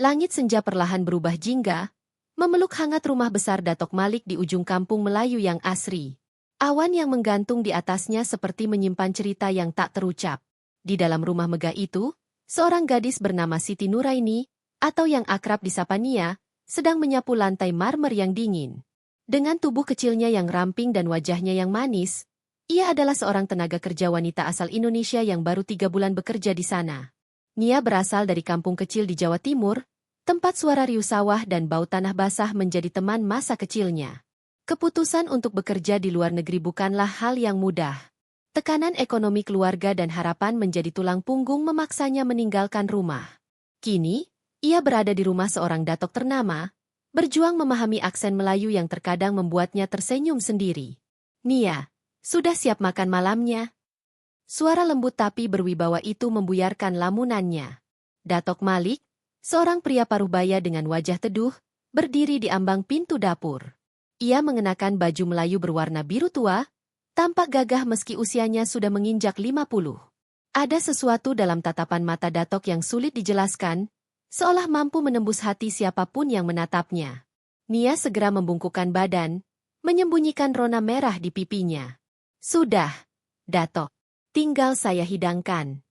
Langit senja perlahan berubah jingga, memeluk hangat rumah besar Datok Malik di ujung kampung Melayu yang asri. Awan yang menggantung di atasnya seperti menyimpan cerita yang tak terucap. Di dalam rumah megah itu, seorang gadis bernama Siti Nuraini, atau yang akrab disapa Nia, sedang menyapu lantai marmer yang dingin. Dengan tubuh kecilnya yang ramping dan wajahnya yang manis, ia adalah seorang tenaga kerja wanita asal Indonesia yang baru 3 bulan bekerja di sana. Nia berasal dari kampung kecil di Jawa Timur, tempat suara riuh sawah dan bau tanah basah menjadi teman masa kecilnya. Keputusan untuk bekerja di luar negeri bukanlah hal yang mudah. Tekanan ekonomi keluarga dan harapan menjadi tulang punggung memaksanya meninggalkan rumah. Kini, ia berada di rumah seorang datok ternama, berjuang memahami aksen Melayu yang terkadang membuatnya tersenyum sendiri. Nia, sudah siap makan malamnya? Suara lembut tapi berwibawa itu membuyarkan lamunannya. Datok Malik, seorang pria paruh baya dengan wajah teduh, berdiri di ambang pintu dapur. Ia mengenakan baju Melayu berwarna biru tua, tampak gagah meski usianya sudah menginjak 50. Ada sesuatu dalam tatapan mata Datok yang sulit dijelaskan, seolah mampu menembus hati siapapun yang menatapnya. Nia segera membungkukkan badan, menyembunyikan rona merah di pipinya. Sudah, Datok. Tinggal saya hidangkan.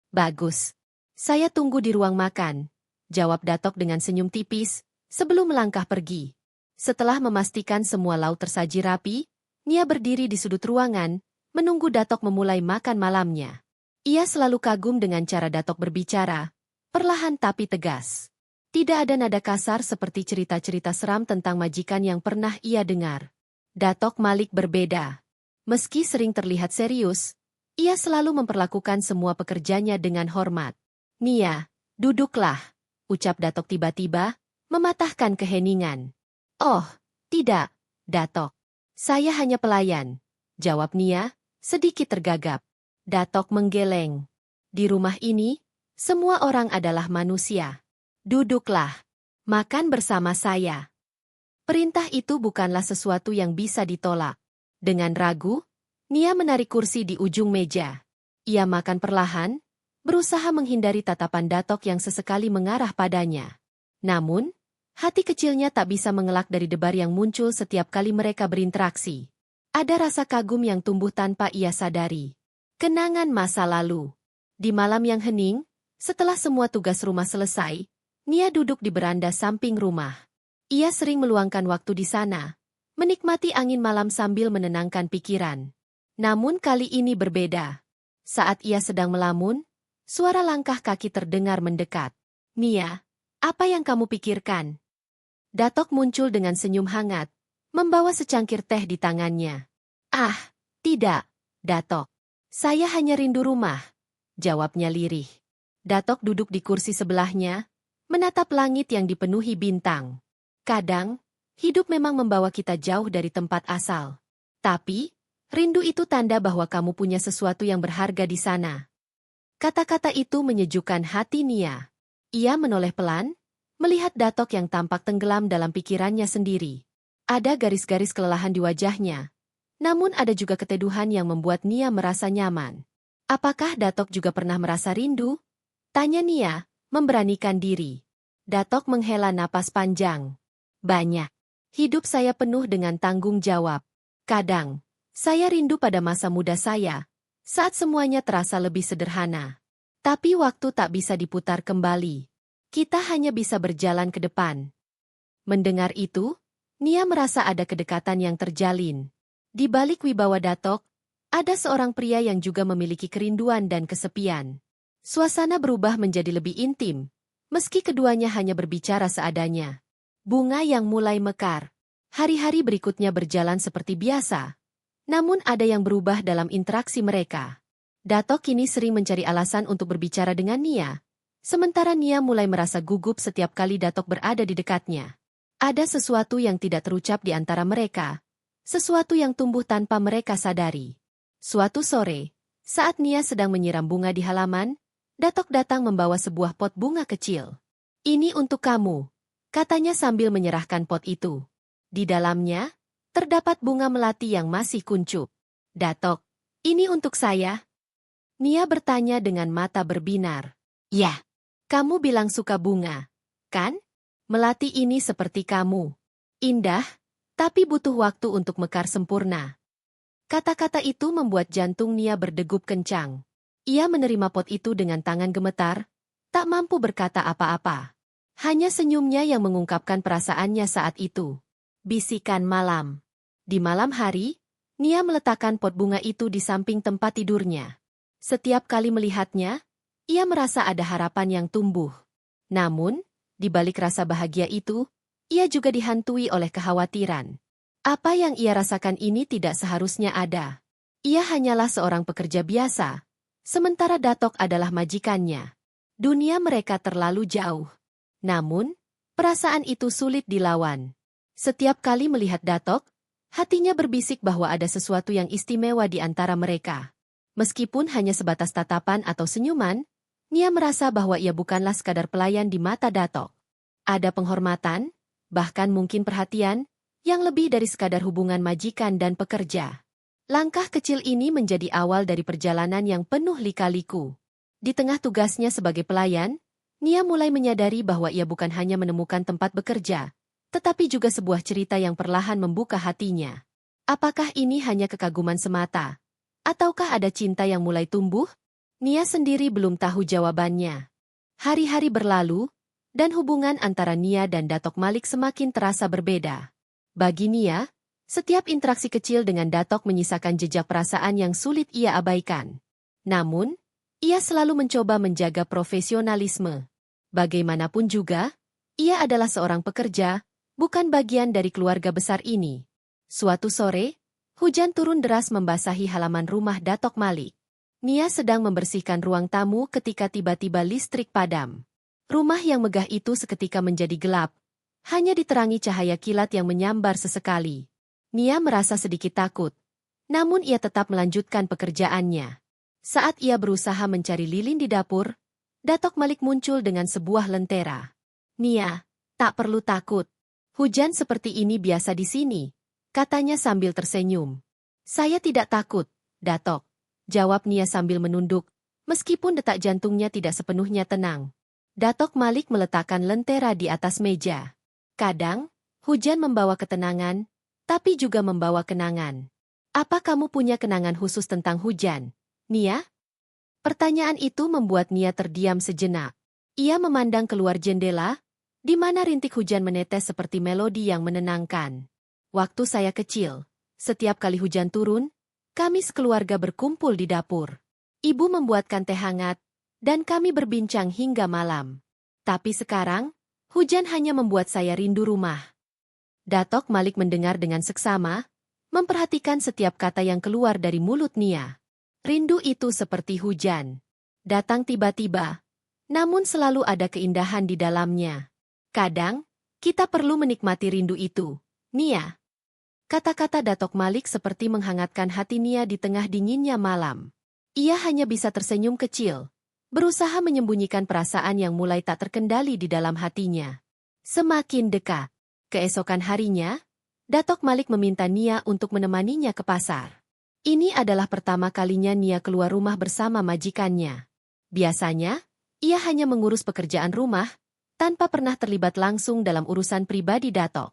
Bagus. Saya tunggu di ruang makan, jawab Datok dengan senyum tipis, sebelum melangkah pergi. Setelah memastikan semua lauk tersaji rapi, Nia berdiri di sudut ruangan, menunggu Datok memulai makan malamnya. Ia selalu kagum dengan cara Datok berbicara, perlahan tapi tegas. Tidak ada nada kasar seperti cerita-cerita seram tentang majikan yang pernah ia dengar. Datok Malik berbeda. Meski sering terlihat serius, ia selalu memperlakukan semua pekerjanya dengan hormat. Nia, duduklah, ucap Datok tiba-tiba, mematahkan keheningan. Oh, tidak, Datok. Saya hanya pelayan, jawab Nia, sedikit tergagap. Datok menggeleng. Di rumah ini, semua orang adalah manusia. Duduklah, makan bersama saya. Perintah itu bukanlah sesuatu yang bisa ditolak. Dengan ragu, Nia menarik kursi di ujung meja. Ia makan perlahan, berusaha menghindari tatapan Datok yang sesekali mengarah padanya. Namun, hati kecilnya tak bisa mengelak dari debar yang muncul setiap kali mereka berinteraksi. Ada rasa kagum yang tumbuh tanpa ia sadari. Kenangan masa lalu. Di malam yang hening, setelah semua tugas rumah selesai, Nia duduk di beranda samping rumah. Ia sering meluangkan waktu di sana, menikmati angin malam sambil menenangkan pikiran. Namun kali ini berbeda. Saat ia sedang melamun, suara langkah kaki terdengar mendekat. Nia, apa yang kamu pikirkan? Datok muncul dengan senyum hangat, membawa secangkir teh di tangannya. Ah, tidak, Datok. Saya hanya rindu rumah, jawabnya lirih. Datok duduk di kursi sebelahnya, menatap langit yang dipenuhi bintang. Kadang, hidup memang membawa kita jauh dari tempat asal. Tapi, rindu itu tanda bahwa kamu punya sesuatu yang berharga di sana. Kata-kata itu menyejukkan hati Nia. Ia menoleh pelan, melihat Datok yang tampak tenggelam dalam pikirannya sendiri. Ada garis-garis kelelahan di wajahnya. Namun ada juga keteduhan yang membuat Nia merasa nyaman. Apakah Datok juga pernah merasa rindu? Tanya Nia, memberanikan diri. Datok menghela napas panjang. Banyak. Hidup saya penuh dengan tanggung jawab. Kadang, saya rindu pada masa muda saya, saat semuanya terasa lebih sederhana. Tapi waktu tak bisa diputar kembali. Kita hanya bisa berjalan ke depan. Mendengar itu, Nia merasa ada kedekatan yang terjalin. Di balik wibawa Datok, ada seorang pria yang juga memiliki kerinduan dan kesepian. Suasana berubah menjadi lebih intim, meski keduanya hanya berbicara seadanya. Bunga yang mulai mekar. Hari-hari berikutnya berjalan seperti biasa. Namun ada yang berubah dalam interaksi mereka. Datok kini sering mencari alasan untuk berbicara dengan Nia. Sementara Nia mulai merasa gugup setiap kali Datok berada di dekatnya. Ada sesuatu yang tidak terucap di antara mereka. Sesuatu yang tumbuh tanpa mereka sadari. Suatu sore, saat Nia sedang menyiram bunga di halaman, Datok datang membawa sebuah pot bunga kecil. Ini untuk kamu, katanya sambil menyerahkan pot itu. Di dalamnya, terdapat bunga melati yang masih kuncup. Datok, ini untuk saya? Nia bertanya dengan mata berbinar. Ya, kamu bilang suka bunga. Kan? Melati ini seperti kamu. Indah, tapi butuh waktu untuk mekar sempurna. Kata-kata itu membuat jantung Nia berdegup kencang. Ia menerima pot itu dengan tangan gemetar, tak mampu berkata apa-apa. Hanya senyumnya yang mengungkapkan perasaannya saat itu. Bisikan malam. Di malam hari, Nia meletakkan pot bunga itu di samping tempat tidurnya. Setiap kali melihatnya, ia merasa ada harapan yang tumbuh. Namun, di balik rasa bahagia itu, ia juga dihantui oleh kekhawatiran. Apa yang ia rasakan ini tidak seharusnya ada. Ia hanyalah seorang pekerja biasa, sementara Datok adalah majikannya. Dunia mereka terlalu jauh. Namun, perasaan itu sulit dilawan. Setiap kali melihat Datok, hatinya berbisik bahwa ada sesuatu yang istimewa di antara mereka. Meskipun hanya sebatas tatapan atau senyuman, Nia merasa bahwa ia bukanlah sekadar pelayan di mata Datok. Ada penghormatan, bahkan mungkin perhatian, yang lebih dari sekadar hubungan majikan dan pekerja. Langkah kecil ini menjadi awal dari perjalanan yang penuh lika-liku. Di tengah tugasnya sebagai pelayan, Nia mulai menyadari bahwa ia bukan hanya menemukan tempat bekerja, tetapi juga sebuah cerita yang perlahan membuka hatinya. Apakah ini hanya kekaguman semata? Ataukah ada cinta yang mulai tumbuh? Nia sendiri belum tahu jawabannya. Hari-hari berlalu, dan hubungan antara Nia dan Datok Malik semakin terasa berbeda. Bagi Nia, setiap interaksi kecil dengan Datok menyisakan jejak perasaan yang sulit ia abaikan. Namun, ia selalu mencoba menjaga profesionalisme. Bagaimanapun juga, ia adalah seorang pekerja, bukan bagian dari keluarga besar ini. Suatu sore, hujan turun deras membasahi halaman rumah Datok Malik. Nia sedang membersihkan ruang tamu ketika tiba-tiba listrik padam. Rumah yang megah itu seketika menjadi gelap, hanya diterangi cahaya kilat yang menyambar sesekali. Nia merasa sedikit takut, namun ia tetap melanjutkan pekerjaannya. Saat ia berusaha mencari lilin di dapur, Datok Malik muncul dengan sebuah lentera. Nia, tak perlu takut. Hujan seperti ini biasa di sini, katanya sambil tersenyum. Saya tidak takut, Datok, jawab Nia sambil menunduk, meskipun detak jantungnya tidak sepenuhnya tenang. Datok Malik meletakkan lentera di atas meja. Kadang, hujan membawa ketenangan, tapi juga membawa kenangan. Apa kamu punya kenangan khusus tentang hujan, Nia? Pertanyaan itu membuat Nia terdiam sejenak. Ia memandang keluar jendela, di mana rintik hujan menetes seperti melodi yang menenangkan. Waktu saya kecil, setiap kali hujan turun, kami sekeluarga berkumpul di dapur. Ibu membuatkan teh hangat, dan kami berbincang hingga malam. Tapi sekarang, hujan hanya membuat saya rindu rumah. Datok Malik mendengar dengan seksama, memperhatikan setiap kata yang keluar dari mulut Nia. Rindu itu seperti hujan. Datang tiba-tiba, namun selalu ada keindahan di dalamnya. Kadang, kita perlu menikmati rindu itu, Nia. Kata-kata Datok Malik seperti menghangatkan hati Nia di tengah dinginnya malam. Ia hanya bisa tersenyum kecil, berusaha menyembunyikan perasaan yang mulai tak terkendali di dalam hatinya. Semakin dekat, keesokan harinya, Datok Malik meminta Nia untuk menemaninya ke pasar. Ini adalah pertama kalinya Nia keluar rumah bersama majikannya. Biasanya, ia hanya mengurus pekerjaan rumah, tanpa pernah terlibat langsung dalam urusan pribadi Datok.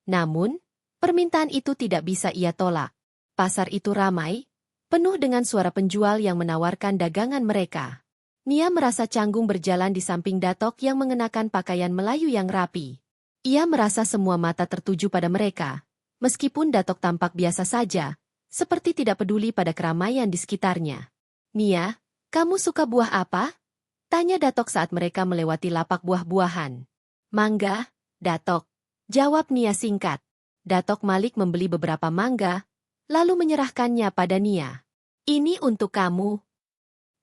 Namun, permintaan itu tidak bisa ia tolak. Pasar itu ramai, penuh dengan suara penjual yang menawarkan dagangan mereka. Nia merasa canggung berjalan di samping Datok yang mengenakan pakaian Melayu yang rapi. Ia merasa semua mata tertuju pada mereka, meskipun Datok tampak biasa saja, seperti tidak peduli pada keramaian di sekitarnya. Nia, kamu suka buah apa? Tanya Datok saat mereka melewati lapak buah-buahan. Mangga, Datok, jawab Nia singkat. Datok Malik membeli beberapa mangga, lalu menyerahkannya pada Nia. Ini untuk kamu.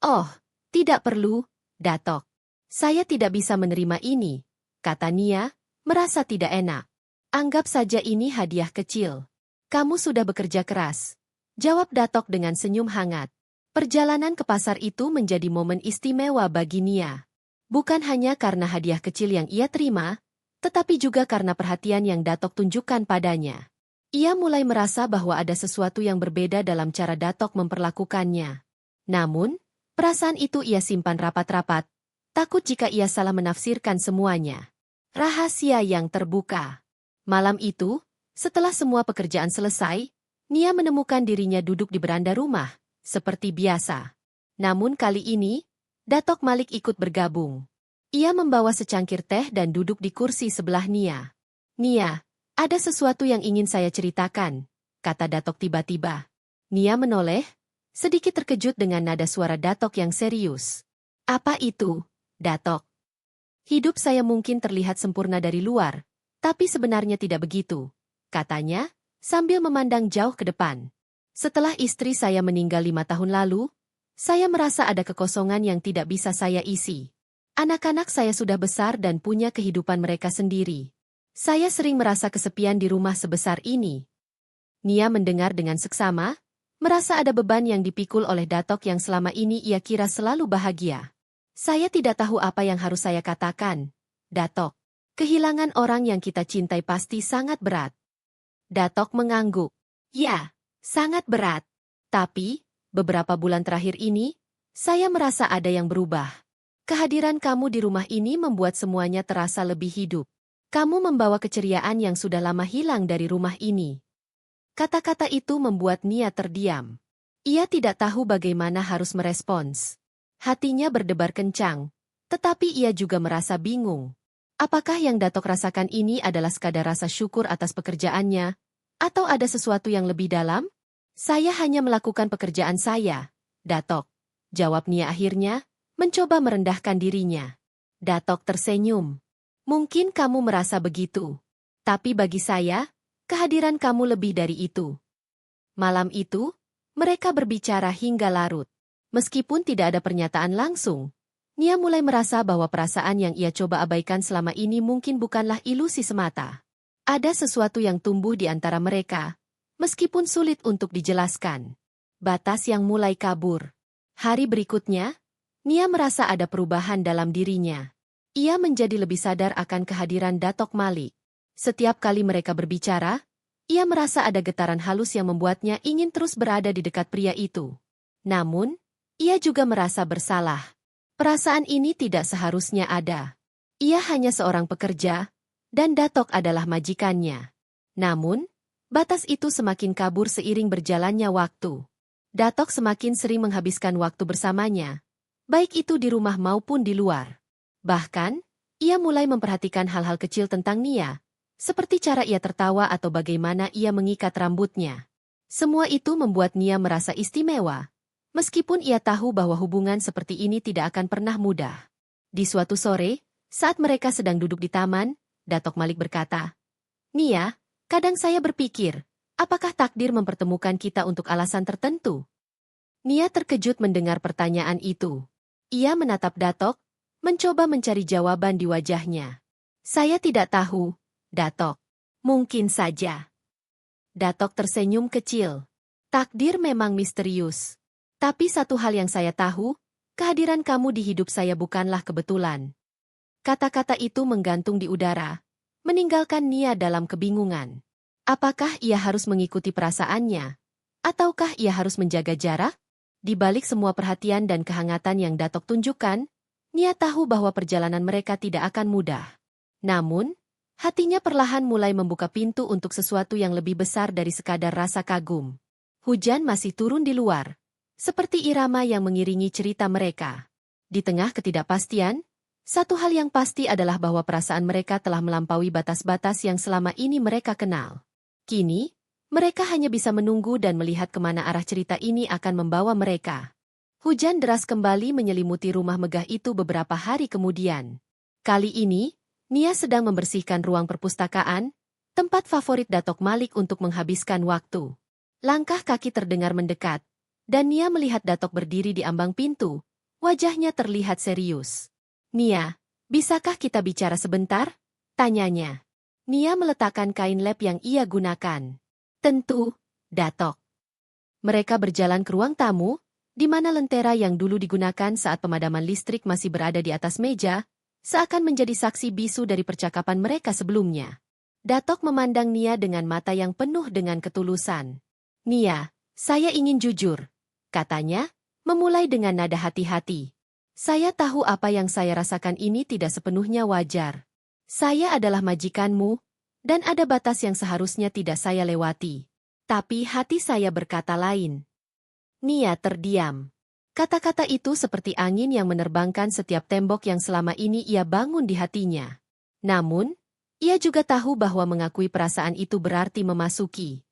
Oh, tidak perlu, Datok. Saya tidak bisa menerima ini, kata Nia, merasa tidak enak. Anggap saja ini hadiah kecil. Kamu sudah bekerja keras, jawab Datok dengan senyum hangat. Perjalanan ke pasar itu menjadi momen istimewa bagi Nia. Bukan hanya karena hadiah kecil yang ia terima, tetapi juga karena perhatian yang Datok tunjukkan padanya. Ia mulai merasa bahwa ada sesuatu yang berbeda dalam cara Datok memperlakukannya. Namun, perasaan itu ia simpan rapat-rapat, takut jika ia salah menafsirkan semuanya. Rahasia yang terbuka. Malam itu, setelah semua pekerjaan selesai, Nia menemukan dirinya duduk di beranda rumah, seperti biasa. Namun kali ini, Datok Malik ikut bergabung. Ia membawa secangkir teh dan duduk di kursi sebelah Nia. Nia, ada sesuatu yang ingin saya ceritakan, kata Datok tiba-tiba. Nia menoleh, sedikit terkejut dengan nada suara Datok yang serius. Apa itu, Datok? Hidup saya mungkin terlihat sempurna dari luar, tapi sebenarnya tidak begitu, katanya, sambil memandang jauh ke depan. Setelah istri saya meninggal 5 tahun lalu, saya merasa ada kekosongan yang tidak bisa saya isi. Anak-anak saya sudah besar dan punya kehidupan mereka sendiri. Saya sering merasa kesepian di rumah sebesar ini. Nia mendengar dengan seksama, merasa ada beban yang dipikul oleh Datok yang selama ini ia kira selalu bahagia. Saya tidak tahu apa yang harus saya katakan, Datok. Kehilangan orang yang kita cintai pasti sangat berat. Datok mengangguk. Ya, sangat berat. Tapi, beberapa bulan terakhir ini, saya merasa ada yang berubah. Kehadiran kamu di rumah ini membuat semuanya terasa lebih hidup. Kamu membawa keceriaan yang sudah lama hilang dari rumah ini. Kata-kata itu membuat Nia terdiam. Ia tidak tahu bagaimana harus merespons. Hatinya berdebar kencang, tetapi ia juga merasa bingung. Apakah yang Datok rasakan ini adalah sekadar rasa syukur atas pekerjaannya, atau ada sesuatu yang lebih dalam? Saya hanya melakukan pekerjaan saya, Datok. Jawab Nia akhirnya, mencoba merendahkan dirinya. Datok tersenyum. Mungkin kamu merasa begitu. Tapi bagi saya, kehadiran kamu lebih dari itu. Malam itu, mereka berbicara hingga larut. Meskipun tidak ada pernyataan langsung, Nia mulai merasa bahwa perasaan yang ia coba abaikan selama ini mungkin bukanlah ilusi semata. Ada sesuatu yang tumbuh di antara mereka, meskipun sulit untuk dijelaskan. Batas yang mulai kabur. Hari berikutnya, Nia merasa ada perubahan dalam dirinya. Ia menjadi lebih sadar akan kehadiran Datok Malik. Setiap kali mereka berbicara, ia merasa ada getaran halus yang membuatnya ingin terus berada di dekat pria itu. Namun, ia juga merasa bersalah. Perasaan ini tidak seharusnya ada. Ia hanya seorang pekerja, dan Datok adalah majikannya. Namun, batas itu semakin kabur seiring berjalannya waktu. Datok semakin sering menghabiskan waktu bersamanya, baik itu di rumah maupun di luar. Bahkan, ia mulai memperhatikan hal-hal kecil tentang Nia, seperti cara ia tertawa atau bagaimana ia mengikat rambutnya. Semua itu membuat Nia merasa istimewa. Meskipun ia tahu bahwa hubungan seperti ini tidak akan pernah mudah. Di suatu sore, saat mereka sedang duduk di taman, Datok Malik berkata, Nia, kadang saya berpikir, apakah takdir mempertemukan kita untuk alasan tertentu? Nia terkejut mendengar pertanyaan itu. Ia menatap Datok, mencoba mencari jawaban di wajahnya. Saya tidak tahu, Datok. Mungkin saja. Datok tersenyum kecil. Takdir memang misterius. Tapi satu hal yang saya tahu, kehadiran kamu di hidup saya bukanlah kebetulan. Kata-kata itu menggantung di udara, meninggalkan Nia dalam kebingungan. Apakah ia harus mengikuti perasaannya? Ataukah ia harus menjaga jarak? Di balik semua perhatian dan kehangatan yang Datok tunjukkan, Nia tahu bahwa perjalanan mereka tidak akan mudah. Namun, hatinya perlahan mulai membuka pintu untuk sesuatu yang lebih besar dari sekadar rasa kagum. Hujan masih turun di luar. Seperti irama yang mengiringi cerita mereka. Di tengah ketidakpastian, satu hal yang pasti adalah bahwa perasaan mereka telah melampaui batas-batas yang selama ini mereka kenal. Kini, mereka hanya bisa menunggu dan melihat kemana arah cerita ini akan membawa mereka. Hujan deras kembali menyelimuti rumah megah itu beberapa hari kemudian. Kali ini, Nia sedang membersihkan ruang perpustakaan, tempat favorit Datok Malik untuk menghabiskan waktu. Langkah kaki terdengar mendekat. Dan Nia melihat Datok berdiri di ambang pintu, wajahnya terlihat serius. Nia, bisakah kita bicara sebentar? Tanyanya. Nia meletakkan kain lap yang ia gunakan. Tentu, Datok. Mereka berjalan ke ruang tamu, di mana lentera yang dulu digunakan saat pemadaman listrik masih berada di atas meja, seakan menjadi saksi bisu dari percakapan mereka sebelumnya. Datok memandang Nia dengan mata yang penuh dengan ketulusan. Nia, saya ingin jujur, katanya, memulai dengan nada hati-hati. Saya tahu apa yang saya rasakan ini tidak sepenuhnya wajar. Saya adalah majikanmu, dan ada batas yang seharusnya tidak saya lewati. Tapi hati saya berkata lain. Nia terdiam. Kata-kata itu seperti angin yang menerbangkan setiap tembok yang selama ini ia bangun di hatinya. Namun, ia juga tahu bahwa mengakui perasaan itu berarti memasuki